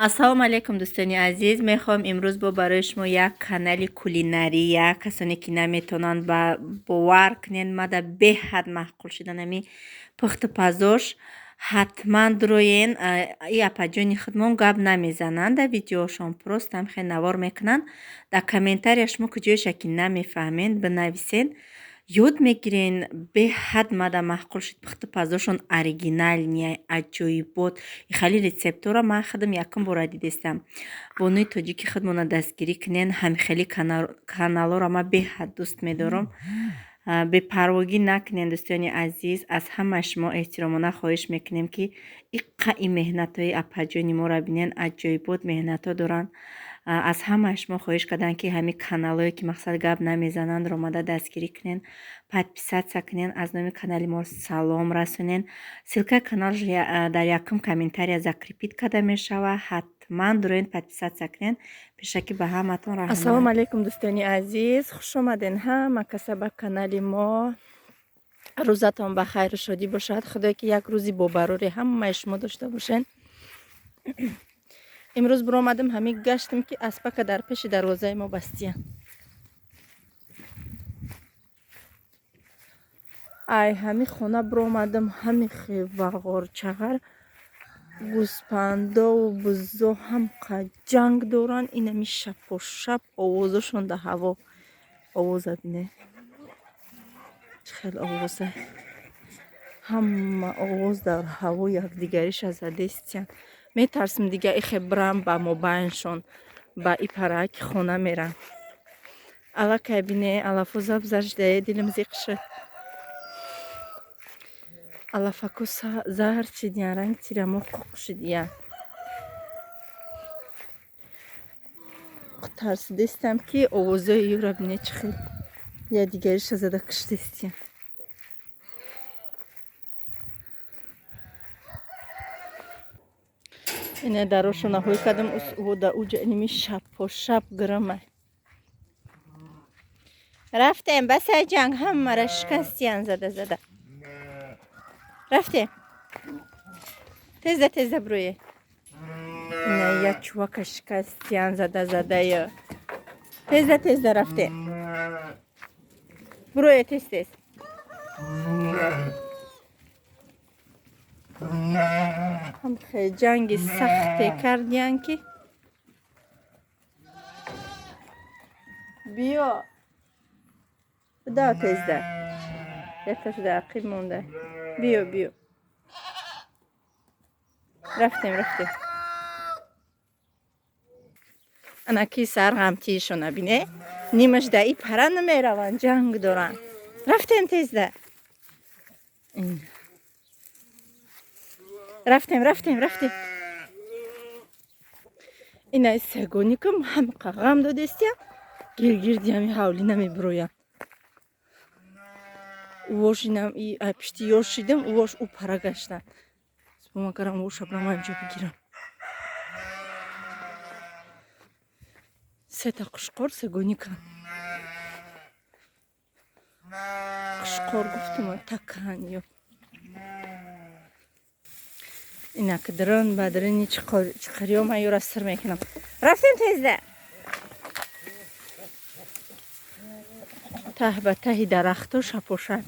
ассалому алайкум дӯстони азиз. мехоҳам имрӯз барои шумо як канали кулинария, касоне ки наметавонанд бовар кунед мада беҳад маъқул шуданами пухту пазош ҳатман дуроен. и апаҷони худмон гап намезананд, дар видеошон просто ҳамихе навор мекунанд. дар комментария шумо куҷояша ки намефаҳмед бинависен, ёд мегирен. беҳад мада маъқул шуд пухту пазошон оригиналния аҷоибот. и хали рецептора ман худам якум бора дидестам. бонуи тоҷики худмона дастгирӣ кунен. ҳамихели каналора ман беҳад дӯст медорам. бепарвогӣ накунен дӯстони азиз. аз ҳамаи шумо эҳтиромона хоҳиш мекунем ки иққаи меҳнатҳои апаҷони моро бинен. аҷоибот меҳнатҳо доранд. аз ҳамаи шумо хоҳиш кардам ки ҳамин каналҳое ки мақсад гап намезананд омада дастгирӣ кунен, подписатсия кунен, аз номи канали мо салом расонен. ссилкаи канал дар якум комментария закрепит карда мешавад. ҳатман дуроен подписатсия кунен. пешакӣ ба ҳаматон раҳмат. ассалому алайкум дӯстони азиз, хуш омаден ҳама каса ба канали мо. рӯзатон ба хайру шодӣ бошад. худое ки як рӯзи бобароре ҳамаи шумо дошта бошен. имрӯз биромадам ҳамин гаштем ки аспака дар пеши дарвозаи мо бастия. ай ҳами хона биромадам, ҳами хевағорчағар гӯспандову бузо ҳам қаҷанг доранд. инами шапошап овозашон дар ҳаво. овоза бине чӣ хел овоза, ҳама овоз дар ҳаво якдигариша задестиянд. метарсим дига ихе бирам ба мобайншон ба ипараки хона мерам. аллакай бине алафу забзаждае дилим зиқ шуд. алафаку заҳр чидиян ранг тирамо қуқ шидия. тарсидестам ки овозаи юра бине чӣ хел якдигариша зада киштестиян. ина дарошо наҳои кардам да уҷа иними шапошап гирамай. рафтем ба саҷанг ҳамаро шикастиян зада. рафтем тезда бурӯе. ина як чувака шикастиян задая. тезда рафтем бурӯе тез. ҳам хеле ҷанги сахте кардиян ки биё буда тезда. якаш дақиқ монда. биё. рафтем. ана ки сарғамтиишона бине. нимаш да и пара намераванд, ҷанг доранд. рафтем тезда. рафтем. ина сегоникам ҳам қағам додестия. гиргирди ҳами ҳавли намебироянд. увошинам и пишти ёш шидам, увош у пара гаштанд. спомагарам увоша бирам анҷо бигирам. сета қушқор сегоника. қушқор гуфтам такан ё. ина ки дрон ба дрини чиқариё ман ёра сир мекунам. рафтем тезда. таҳ ба таҳи дарахтҳо шапошанд.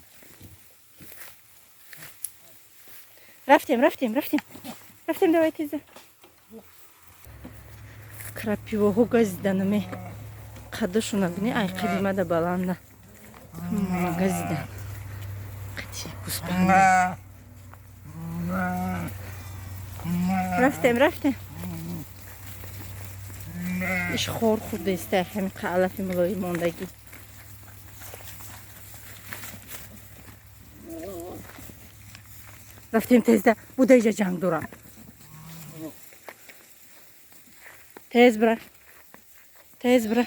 рафтем давай тезда. крапивоҳо газиданаме қаддашона бини. ай қадимада баланда газидан. қати гӯспанда. рафтем. иш хор хурдестай ҳами қалафи мулои мондагӣ. рафтем тезда. буда иҷа ҷанг дорам. тез бира.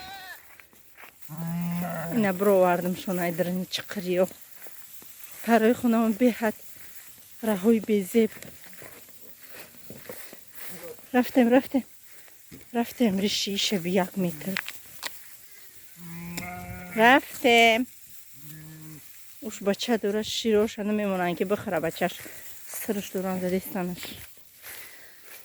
ина бировардам шонаи дрини чиқириё. парои хонамон беҳад раҳои безеб. рафтем риши шаби 1 метр. рафтем. уш бача дора широша намемонанд ки бихӯра бачаш. сирш доранд задестанаш.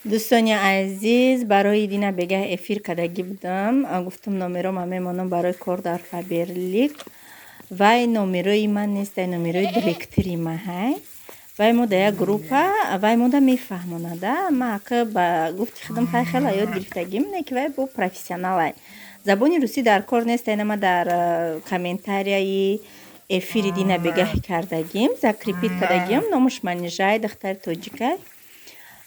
дӯстони азиз, барои дина бегаҳ эфир кардагӣ будам. Гуфтам номерома мемонам барои кор дар Фаберлик. Вай номерои ман нест, ай номерои директори ма ҳай. Вай мо дар як группа, вай мода мефаҳмонада. Ма ака ба гуфти хидам ҳай хела ёд гирифтагӣ мина ки вай бо профессионал ай. Забони русӣ дар кор нест, ай нама дар комментарияи эфири дина бегаҳ кардагим, закрепит кардагим. Номуш Манижай, духтари тоҷикай.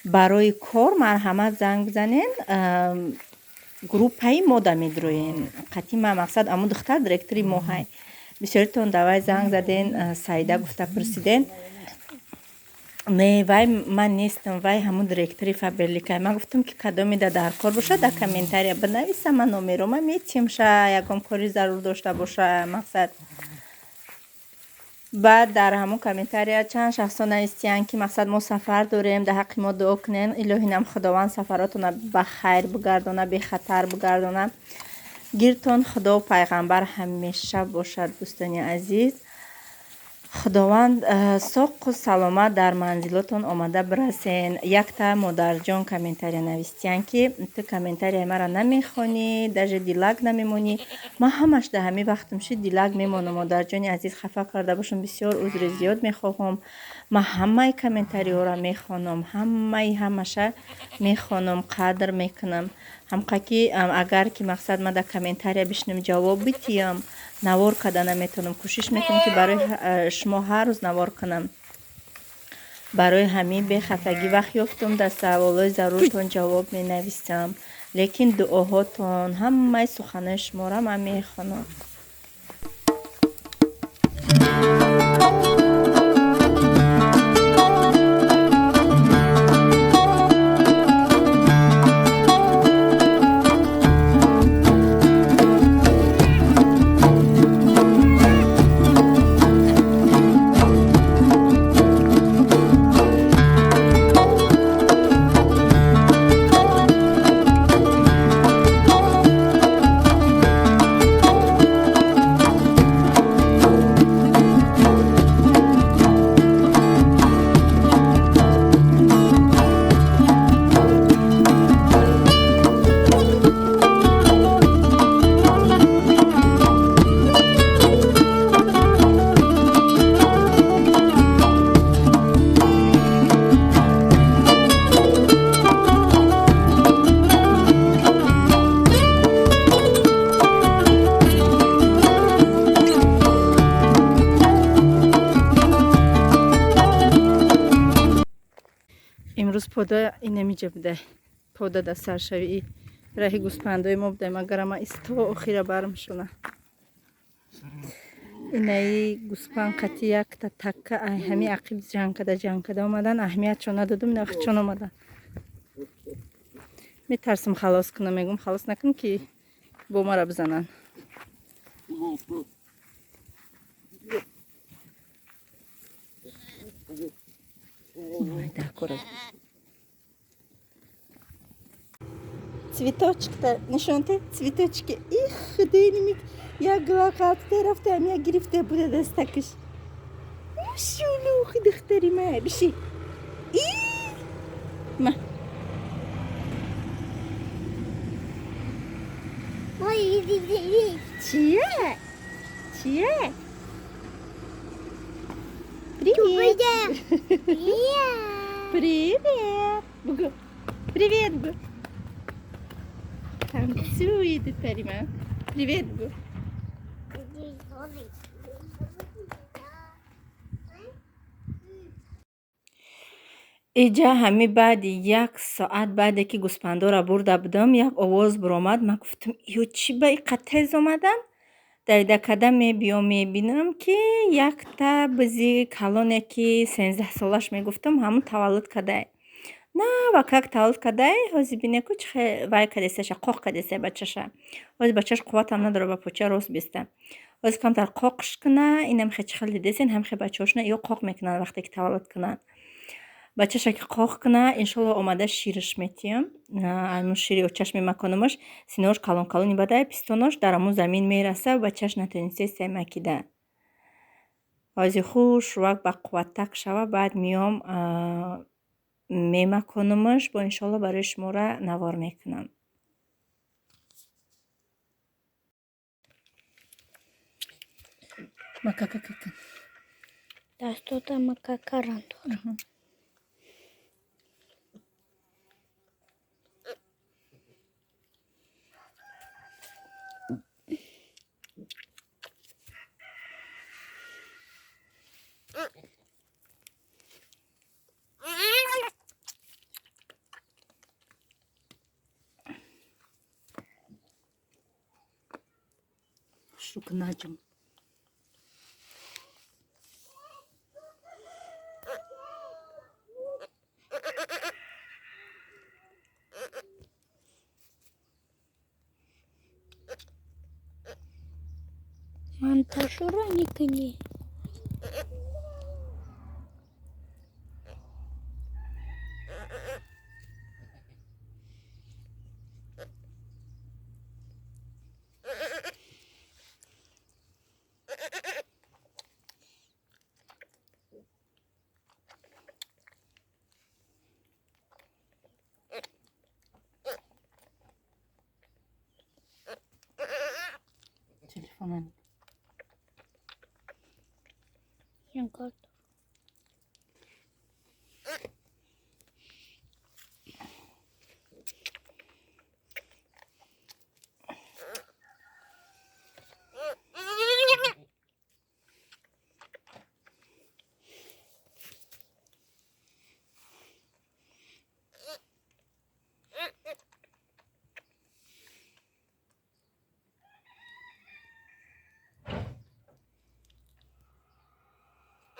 Барои кор марҳамат занг бизанен, группаи мода медроем. Қатъи ма мақсад аму духтар директори мо ҳай. Бисёритон давай занг заден, Саида гуфта пурсиден. Не, вай ман нестам, вай ҳамун директори Фаберликай. Ман гуфтам ки кадомида дар кор боша, дар комментария бинависа, ман номерома метиҳм, ша ягон кори зарур дошта боша мақсад. баъд дар ҳамун комментария чанд шахсон навистиянд ки мақсад мо сафар дорем, дар ҳаққи мо дуо кунен, илоҳӣ нам худованд сафаротона ба хайр бигардона, бехатар бигардона. гирдтон худо пайғамбар ҳамеша бошад. дӯстони азиз, худованд соқу саломат дар манзилотон омада бирасен. Якта модарҷон комментария навистиянд ки ту комментарияи мара намехонӣ, даже дилак намемонӣ. Ман ҳамаш дар ҳамин вақтумши дилак мемонам. модарҷони азиз хафа карда бошам, бисёр узри зиёд мехоҳам. Ман ҳамаи комментариҳоро мехонам, ҳамаша мехонам, қадр мекунам. ҳамқа ки агар ки мақсад ман дар комментария бишнем ҷавоб битиям, навор карда наметавонам. кӯшиш мекунам ки барои шумо ҳар рӯз навор кунам. барои ҳамин бехафагӣ вақт ёфтам, дар саволои заруртон ҷавоб менависам. лекин дуоҳотон, ҳамаи суханои шуморо ман мехонам. имрӯз пода инамиҷа буда. пода дар саршавии раҳи гӯспандои мо будем. агарама исто охира бармешона. инаи гӯспанд қатъи якта такка ҳами ақиб ҷангкада омадан, аҳамиятшо надодум, ина вақт омадан. метарсам халос кунам, мегум халос накун ки бо мара бизанан. Цветочки-то, нишонте, цветочки. Их, худой немик. Я глахатте рафтам, я гирифте буде дастакиш. Шулух, духтари ма, биши. И ма. Чия? Чия? Привет. Привет. Бугу. Привет, Бугу. Танцует Тарима. Привет, Бугу. иҷа ҳами баъди 1 соат баъде ки гӯспандора бурда будам, як овоз биромад. Ман гуфтам ё чӣ ба иқа тез омадам? Давида када мебиём, мебинам ки якта бизи калоне ки 13 солаш мегуфтам, ҳамун таваллуд кадай. На, вакак таваллуд кадай, ҳози бине ку чихе вай кадесаша, қоқ кадеса бачаша. ҳози бачаш қувватам надора ба поча рост биста. ҳози камтар қоқш куна, инам хе чихел дидесен, ҳамхе бачаҳошна ё қоқ мекунанд вақте ки таваллуд кунанд. бачаша ки қоқ куна, иншолло омада шириш метиям. Амун шири очашми маконумаш, синош калон калони бадай, пистонош дар амун замин мераса, бачаш натонисте саймакида. ҳози хуш вак ба қувваттак шава, баъд миём мемаконамаш бо иншолло барои шумора навор мекунам. Макака какан. Dastoda макака рандор. Шукнаҷм. Монтажера никони. Телефонан. Янкот.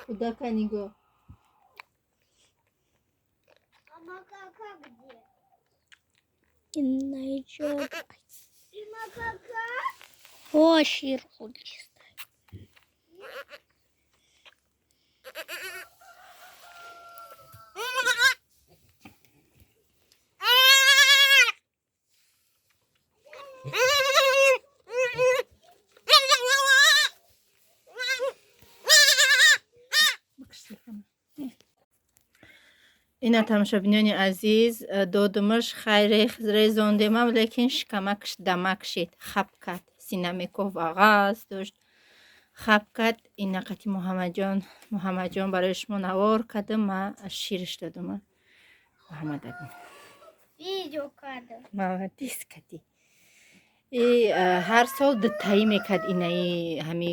Куда каниго? А макака где? Не найдет. И макака? О, ширку листай. ина тамошобинони азиз, додумаш хайре резондемам, лекин шикамакш дамак шид, хаб кард. Синамеко вағаз дошт, хаб кард. Инақати Муҳаммадҷон барои шумо навор кардам, ман ширш додам. Муҳаммадабин Видео кадр. молодец кади. И ҳар сол дутаи мекард инаи ҳами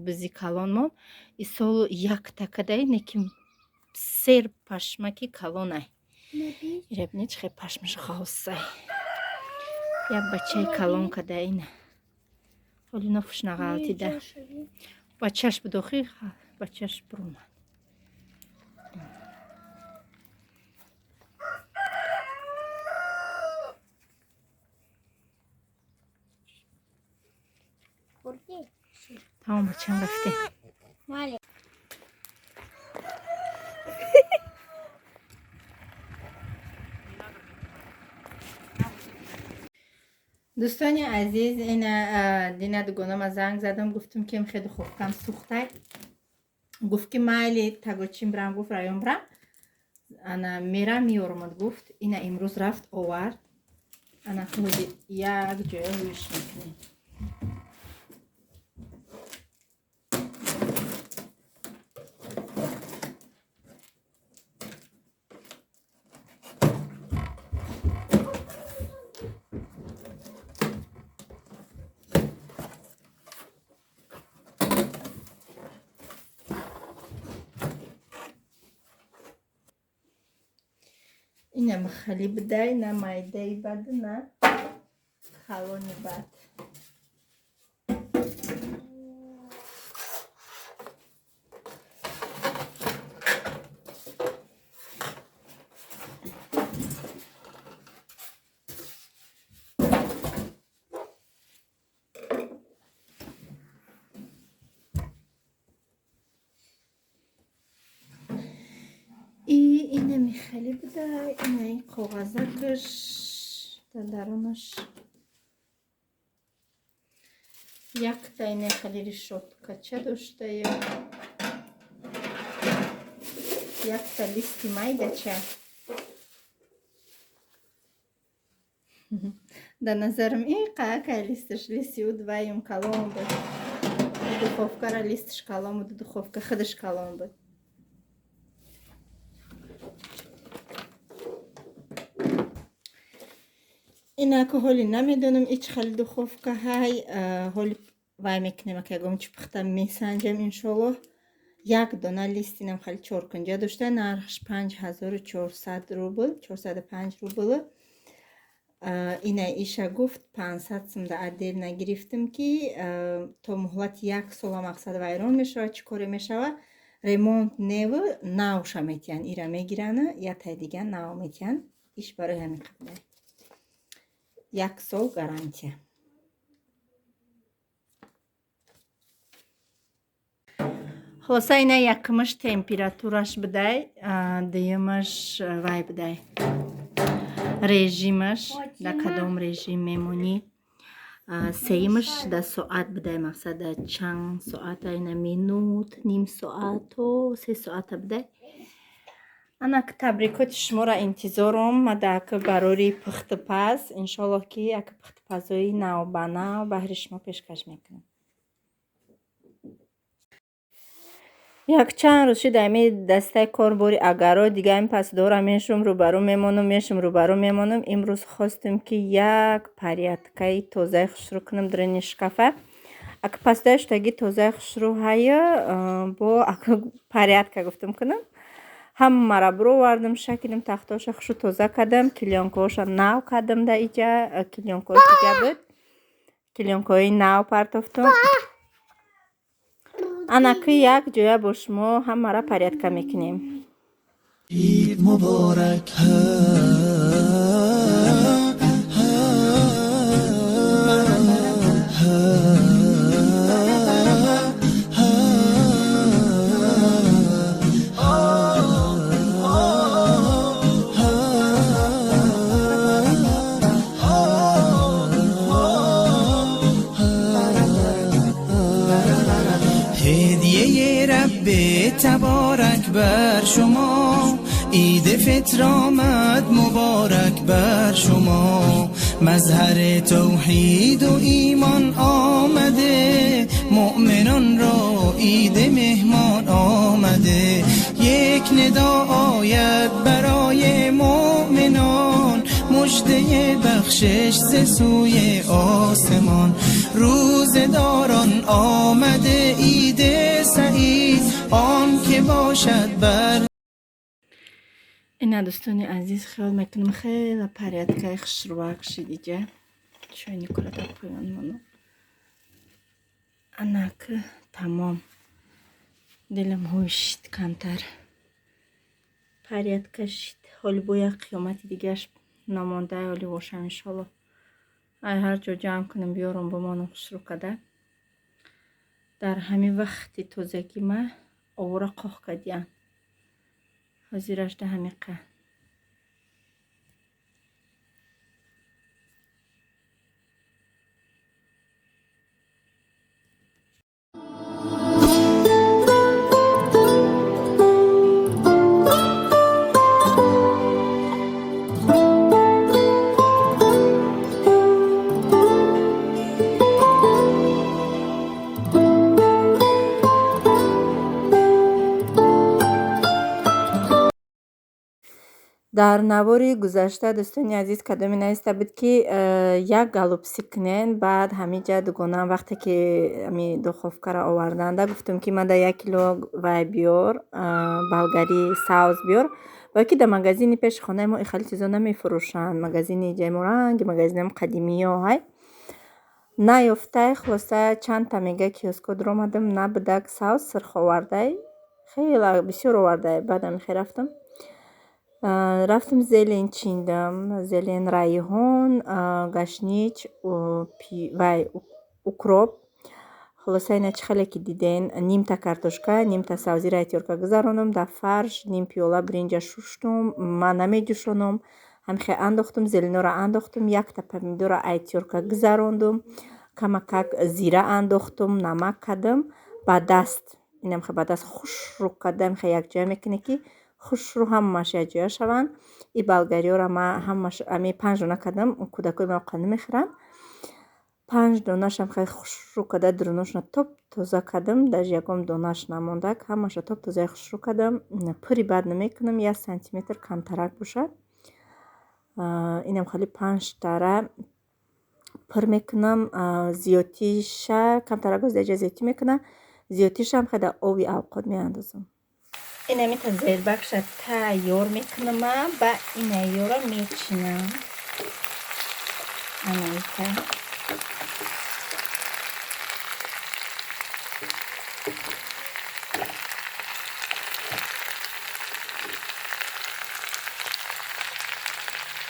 бизи калонмон. И сол яктакадай неким сер пашмаки калонай. Ирабини чихе пашмаш ғавсай. Як бачаи калон кадай ина. Ҳоли нафушна ғалтида. Бачаш бидохи бачаш бурумад. Тамом бачам рафте. Мали. دوستان عزیز، این دینا دوگانه ما زنگ زدم گفتم که خیلی خوب کم سوخته. گفت که مایلی تگوچیم برم، گفت رایون برم. انا میرم میارمد گفت اینا امروز رفت آورد. انا خودی یک جای رویش میکنیم. اینا مخالی بدای، نه مایدهی بد، نه خالونی بد. اینه میخالی بدای، اینه کاغذکش درونش یک تا اینه خالی ریشوت کچه داشته، یک تا لیستی مایده چه در نظرم این قاعه لیستش لیستی و دویم کلام بود دخوفکه را لیستش کلام بود دخوفکه خودش کلام بود اینا که حالی نمیدونم ایچ خیلی دخوفکه های حالی وای میکنم که اگه چی پختم میسنجم انشالله یک دانه لیستینم خیلی چورکنجا داشته نرخش 5400 روبل 405 روبل اینا ایشا گفت 500 سم در عدل نگرفتم که تا مهلت یک سال مقصد ویران میشه چی کاری میشه ریمونت نوشا میتین ایرا میگیرن یا تا دیگه نو میتین ایش برای همین قبله یک سال گارانتی خلاصه اینا یکمش تمپیراتورش بده دیمش وای بده رژیمش در کدام رژیم میمونی سیمش در ساعت بده مقصد چند ساعت اینا مینوت نیم ساعت و 3 ساعت بده انا که تبریکات شما را انتظارم مدک برای پخت پز انشالله که یک پخت پزای نو به نو بهر شما پیشکش میکنم یک چند روز شده امی دسته کار باری اگرها دیگه این پس دارم میشم روبرو میمانم امروز خواستم که یک پریتکای تازه خشرو کنم در نشکافه اگه پس داشتگی تازه خشرو های با پریتکا گفتم کنم هم مرا برو وردم شکلیم تختاش خشرو تازه کردم کلیانکاش نو کردم در ایجا کلیانکاش دیگه بود کلیانکای نو پرتافتم انا که یک جویا با شما هم را پریتکا میکنیم عید مبارک تبارک بر شما عید فطر آمد مبارک بر شما مظهر توحید و ایمان آمده مؤمنان را عید مهمان آمده یک ندا آید برای مؤمنان مژده بخشش ز سوی آسمان روزداران آمده عید سعید آن که باشد بر اینا دوستان عزیز خیال میکنم خیلی پریتکای خشروک شد ایجا شوی نیکولا در پایان منو انا که تمام دلم هوشید کمتر پریتکا شد حالی باید قیامت دیگهش نمانده حالی باشم انشالله ای هر جا جمع کنم بیارم با منو خشرو کده در همین وقتی تازگی ما آورا قاق کدیم حضیرش ده همین قه در نواری گذشته دوستان عزیز کدامی نیسته بود که یک گلوبسی کنین بعد همینجا دوگانه وقتی که همی دخوفکه را آوردنده گفتم که من در 1 کیلو وای بیار بلگری ساوز بیار و که در مگزینی پیش خانه ما خیلی چیزا نمی فروشن مگزینی جیمورنگ مگزینی هم قدیمی ها های نیافته خلاصه چند تا میگه کیوسکو در آمدم نبودک ساوز سرخ آورده خیلی بسیار آورده بعدم خیلی رفتم زلین چیندم زلین ریحان گشنیج و اوکروپ خلاصه اینا چه خیلی که دیدین نیم تا کارتوشکا نیم تا سبزی را تیورکا گذارانم در فرش نیم پیولا برنج شوشتم من نمیجوشانم هم خیلی انداختم زلینو را انداختم 1 تا پمیدور را ایتیورکا گذاراندم کمکک زیره انداختم نمک کردم با دست اینم خیلی با دست خوش رو کردم خیلی یک جای میکنه که خوش رو هم ماشه جای شوند ин болгариёро ман ҳамаш ами 5 дона кардам. Кӯдакои мавқеъ намехӯранд. 5 донашам хеле хушрӯ карда дурунашона топ тоза кардам. Даже ягон донаш намондак. Ҳамаша топ тоза хушрӯ кардам. Пури бад намекунам. 1 сантиметр камтарак бошад. Инам хали 5 тара пур мекунам. Зиёдтиша камтарак боз деҷа зиёдтӣ мекунам. Зиёдтишам хеда оби авқот меандозам. Инамита зербакша тайёр мекунам. Ба инайёра мечинам. Анамита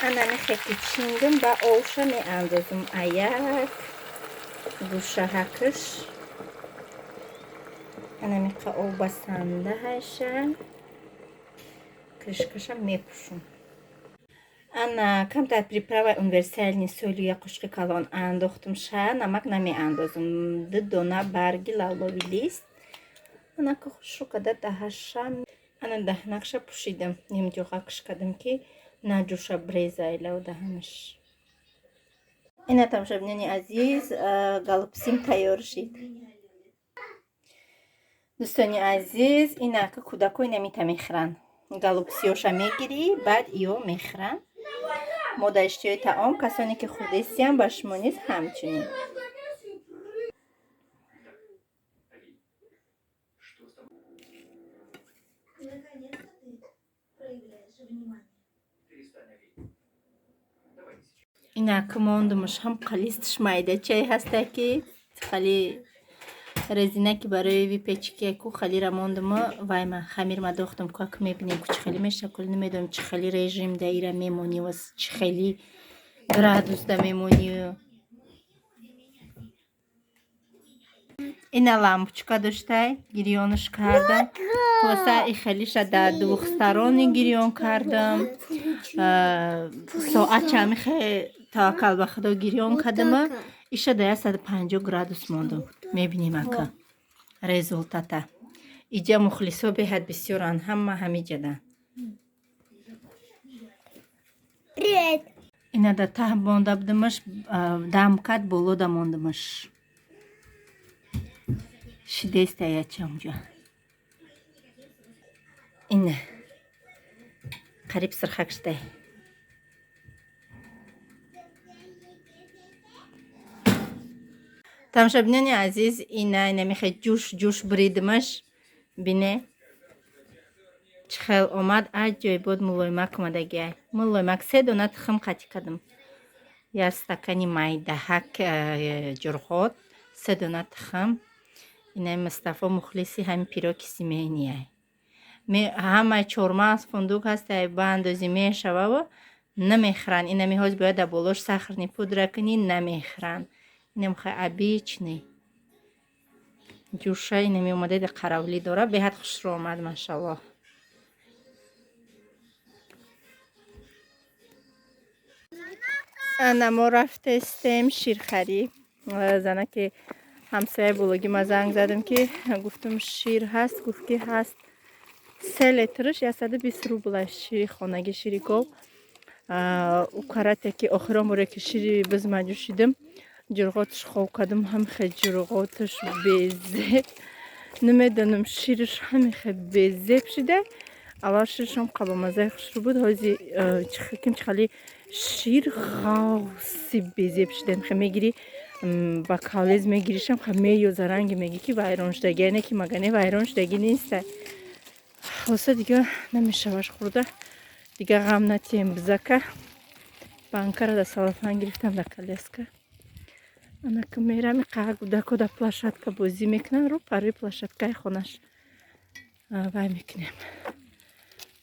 анами хеки чиндим ба овша меандозам. Аяк гӯшаҳакаш анамиқа оба сандаҳаша крышкаша мепӯшам. Ана камтар приправа универсальни солия қушқи калон андохтумша. Намак намеандозам. 2 дона барги лавлови лист анака хушрӯ карда даҳаша. Ана даҳнакша пӯшидам. Нимҷоғакш кардам ки наҷӯша брезайлав даҳанаш. Ина тамошобинони азиз, галупсим тайёр шид. дӯстони азиз, инака кӯдако инамита мехӯранд. Галупсиёша мегирӣ, баъд иё мехӯранд. Мо дар иштиёи таом, касоне ки хурдистиям ба шумо низ ҳамчунин. Инака мондумаш ҳам қалистиш майдачай ҳаста ки хали резинаки барои випечкику халира мондума вайма хамирма дохтам ку ака мебинем ку чӣ хеле мешакули намедонам чӣ хеле режим да ира мемонӣ ва чӣ хеле градус да мемонӣ. Ина лампочка доштай гирёнаш кардам. Хулоса и хелиша дар двухсторони гирён кардам. Соатчами хеле таваккал ба худо гирён кардама. Иша да 150 градус мондам. Мебинем ака результата. Иҷа мухлисо беҳад бисёранд. Ҳама ҳамиҷадан. Привет. Ина да таҳ монда будамаш дам кад боло да мондамаш. Шидеста ячамҷа. Ина қариб сирхакштай. тамошобинони азиз, ина намехе ҷӯш буридимаш. Бине чӣ хел омад. Аҷоибот мулоимак омадагиай. Мулоимак 3 дона тухм қатӣ кардам. 1 стакани майдаҳак ҷурғот, 3 дона тухм. Инай Мустафо мухлиси ҳами пироки семейнияй. Ҳамаи чормағз фундук ҳастай ба андозӣ мешавава намехӯранд. Инами ҳоз бояд дар болош сахарни пудра кунӣ намехӯранд. Инам хай обичный. Ҷӯша инами омадаи қаравлӣ дора. Беҳад хушрӯ омад машаллоҳ. Ана мо рафтестем ширхарӣ. Занаки ҳамсояи бологӣ ма занг задам ки гуфтам шир ҳаст. Гуфт ки ҳаст. 3 литраш 120 рубла шири хонагӣ, шири гов. Укарате ки охирон боре ки шири биз маҷӯшидам. ҷурғоташ хов кардам. Ҳамихе ҷурғоташ безеб. Намедонам шириш ҳамихе безеб шида. Аввал ширишам қабамазаи хушрӯ буд. ҳози чӣ хали шир ғавси безеб шида. Хе мегирӣ ба калез мегиришам хе меёза ранги мегӣ ки вайроншудагӣ. Яъне ки магане вайроншудагӣ нестай. Хулоса дига намешаваш хӯрда. Дига ғам натием бизака. Банкара да салофан гирифтам да калеска. Анака мерам иқа кӯдако да площадка бозӣ мекунанд. Рӯ пари площадкаи хонаш вай мекунем.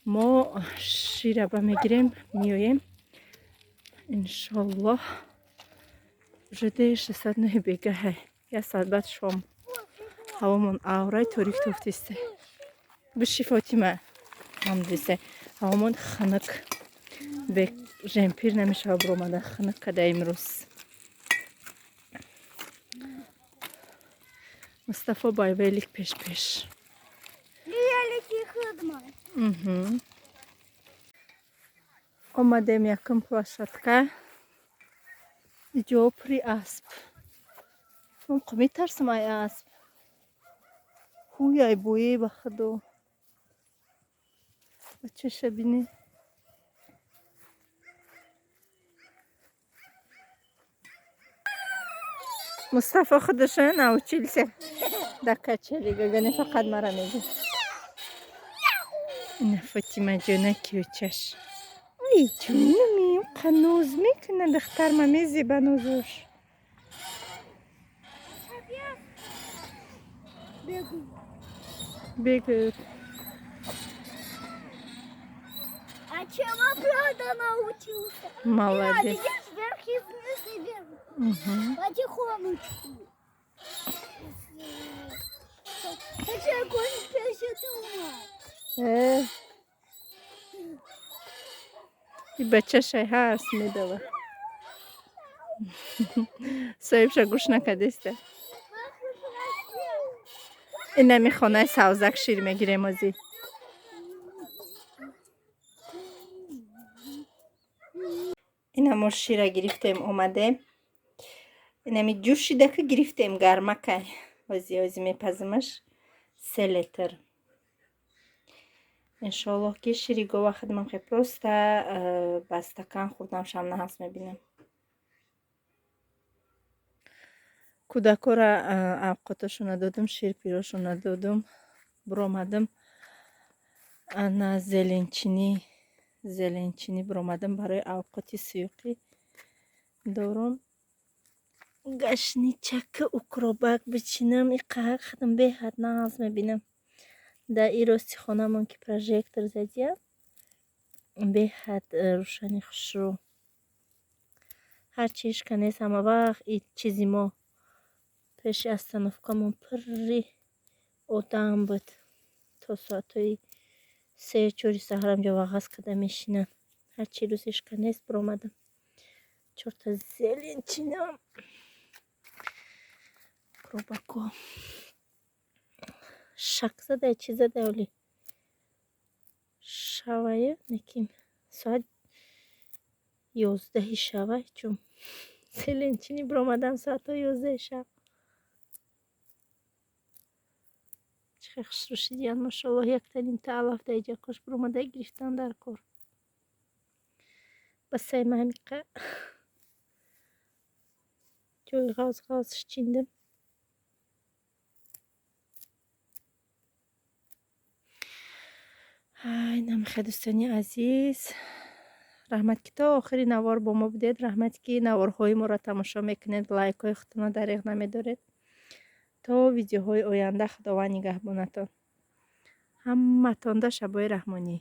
Мо шираба мегирем, меоем. Иншаллоҳ. Уже 609 бегаҳай. 1 соат баъд шом. Ҳавомон аврай торик тофтистай. Биши Фотима. Ҳамдисай. Ҳавомон ханак. Бе жемпир намешава бромада ханак када имрӯз. Мустафо бай велик пеш. Великий худман. омадем якум площадка иҷо пури асп. мумқи метарсам ай асп. ҳуй ай бое ба худо. бачаша бинӣ. мустафо худашон научился да качели гагане фақат мара мега. ина фотима ҷона кӯчаш. ой ҷонами қаноз мекуна духтар ма мезеба нозуш. бегу. А чего правда научился? молодец. Видишь, вверх и вниз и вверх. Потихонечку. Это кончился дома. и бачашай ҳарс медава. соҳибша гӯш накардеста. инами хонаи савзак шир мегирем озӣ. ина мо шира гирифтем омадем. инами ҷӯшидака гирифтем гармакай. озӣ мепазимаш 3 литр. иншоаллоҳ ки шири гова хидмам хе просто ба стакан хурдам шам наҳас мебинам. кӯдакора авқоташона додум, шир пирошона додум. буромадам ана зеленчини буромадам барои авқоти суюқӣ дорум. гашничака укробак бичинам. иқак хидм беҳад наҳас мебинам. да и рости хонамон ки прожектор задиям беҳад рӯшани хушрӯ. ҳарчи ишканес ҳама вақт и чизи мо пеши остановкамон пурри одам буд. то соатҳои 3-4 саҳарам ҷавағаз када мешинам. ҳарчи рӯз ишканес буромадам 4 зеленчинам. укробако шак задай чи задай оли шавая неким соат 11 шавай чум зеленчини буромадам соатҳои 11 шав. чихе хушрӯ шидиян машаллоҳ. яктанин таълаф да иҷа кош буромада гирифтан дар кор. ба сай мамиқа ҷои ғавз чиндим. намехе дӯстони азиз, раҳмат ки то охири навор бо мо будед. раҳмат ки наворҳои моро тамошо мекунед, лайкҳои худтонро дариғ намедоред. то видеоҳои оянда худованд нигаҳбонатон. ҳаматонда шабои раҳмонӣ.